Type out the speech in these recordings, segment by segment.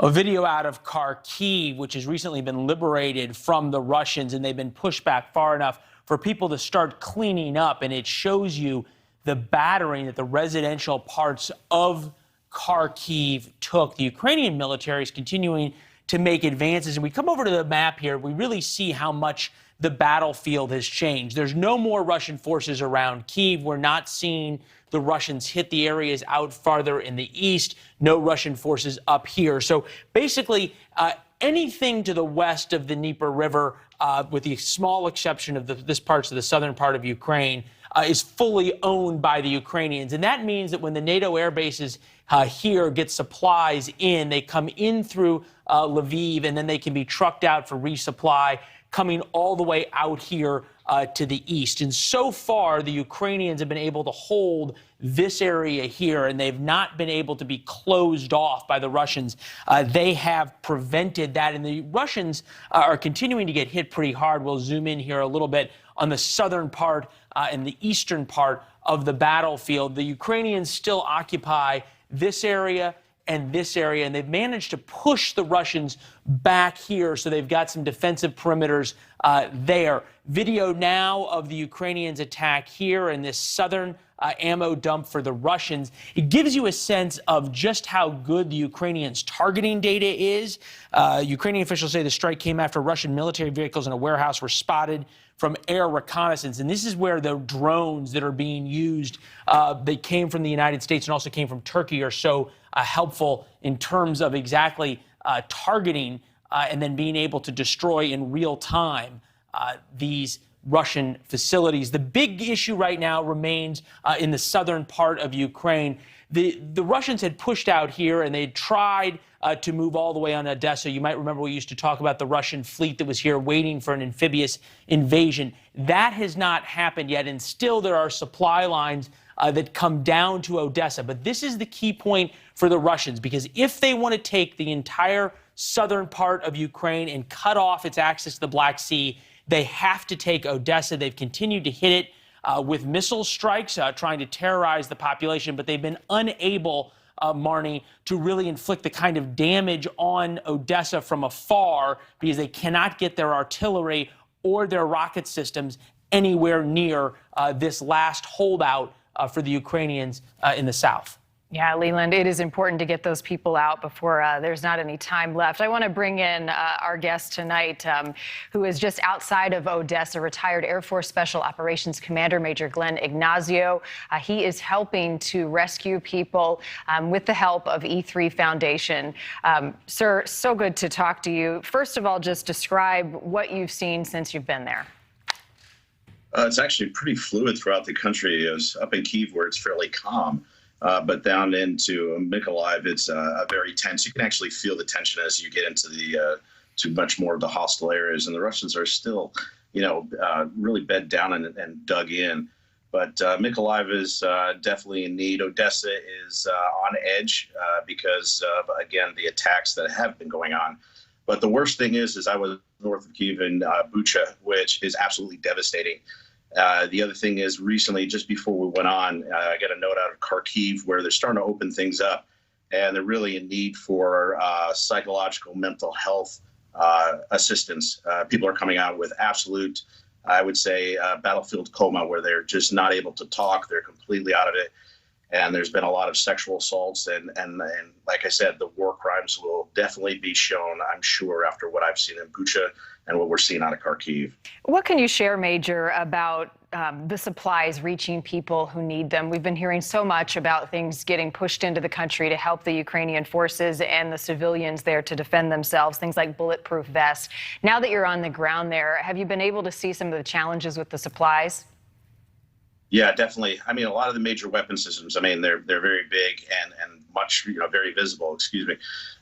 A video out of Kharkiv, which has recently been liberated from the Russians, and they've been pushed back far enough for people to start cleaning up. And it shows you the battering that the residential parts of Kharkiv took. The Ukrainian military is continuing to make advances. And we come over to the map here, we really see how much the battlefield has changed. There's no more Russian forces around Kyiv. We're not seeing the Russians hit the areas out farther in the east. No Russian forces up here. So basically, anything to the west of the Dnieper River, with the small exception of this parts of the southern part of Ukraine, is fully owned by the Ukrainians. And that means that when the NATO air bases here get supplies in, they come in through Lviv, and then they can be trucked out for resupply, coming all the way out here to the east. And so far, the Ukrainians have been able to hold this area here, and they've not been able to be closed off by the Russians. They have prevented that, and the Russians are continuing to get hit pretty hard. We'll zoom in here a little bit on the southern part and the eastern part of the battlefield. The Ukrainians still occupy this area and this area, and they've managed to push the Russians back here, so they've got some defensive perimeters there. Video now of the Ukrainians' attack here in this southern ammo dump for the Russians. It gives you a sense of just how good the Ukrainians' targeting data is. Ukrainian officials say the strike came after Russian military vehicles in a warehouse were spotted from air reconnaissance. And this is where the drones that are being used, they came from the United States and also came from Turkey, are so helpful in terms of exactly targeting and then being able to destroy in real time these Russian facilities. The big issue right now remains in the southern part of Ukraine. The Russians had pushed out here, and they tried to move all the way on Odessa. You might remember we used to talk about the Russian fleet that was here waiting for an amphibious invasion. That has not happened yet, and still there are supply lines that come down to Odessa. But this is the key point for the Russians, because if they want to take the entire southern part of Ukraine and cut off its access to the Black Sea, they have to take Odessa. They've continued to hit it with missile strikes, trying to terrorize the population, but they've been unable, Marnie, to really inflict the kind of damage on Odessa from afar, because they cannot get their artillery or their rocket systems anywhere near this last holdout for the Ukrainians in the south. Yeah, Leland, it is important to get those people out before there's not any time left. I want to bring in our guest tonight, who is just outside of Odessa, retired Air Force Special Operations Commander Maj Glenn Ignazio. He is helping to rescue people with the help of E3 Foundation. Sir, so good to talk to you. First of all, just describe what you've seen since you've been there. It's actually pretty fluid throughout the country. It was up in Kyiv where it's fairly calm. But down into Mykolaiv, it's very tense. You can actually feel the tension as you get into the to much more of the hostile areas, and the Russians are still, really bed down and dug in. But Mykolaiv is definitely in need. Odessa is on edge because of, again, the attacks that have been going on. But the worst thing is I was north of Kyiv in Bucha, which is absolutely devastating. The other thing is recently, just before we went on, I got a note out of Kharkiv where they're starting to open things up, and they're really in need for psychological, mental health assistance. People are coming out with absolute, I would say, battlefield coma, where they're just not able to talk. They're completely out of it. And there's been a lot of sexual assaults. And like I said, the war crimes will definitely be shown, I'm sure, after what I've seen in Bucha and what we're seeing out of Kharkiv. What can you share, Major, about the supplies reaching people who need them? We've been hearing so much about things getting pushed into the country to help the Ukrainian forces and the civilians there to defend themselves, things like bulletproof vests. Now that you're on the ground there, have you been able to see some of the challenges with the supplies? Yeah, definitely. I mean, a lot of the major weapon systems, I mean, they're very big and much, very visible, excuse me.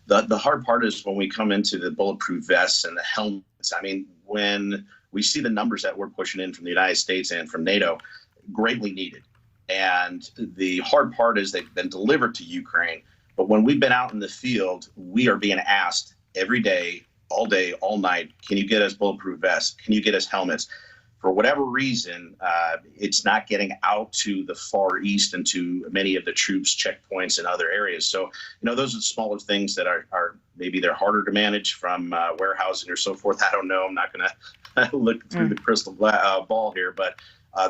The hard part is when we come into the bulletproof vests and the helmets. I mean, when we see the numbers that we're pushing in from the United States and from NATO, greatly needed. And the hard part is they've been delivered to Ukraine. But when we've been out in the field, we are being asked every day, all night, can you get us bulletproof vests? Can you get us helmets? for whatever reason, it's not getting out to the far east and to many of the troops' checkpoints in other areas. So, those are the smaller things that are maybe they're harder to manage from warehousing or so forth. I don't know. I'm not going to look through the crystal ball here, but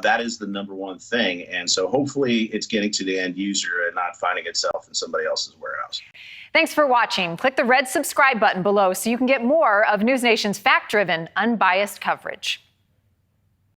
that is the number one thing. And so hopefully it's getting to the end user and not finding itself in somebody else's warehouse. Thanks for watching. Click the red subscribe button below so you can get more of NewsNation's fact-driven, unbiased coverage.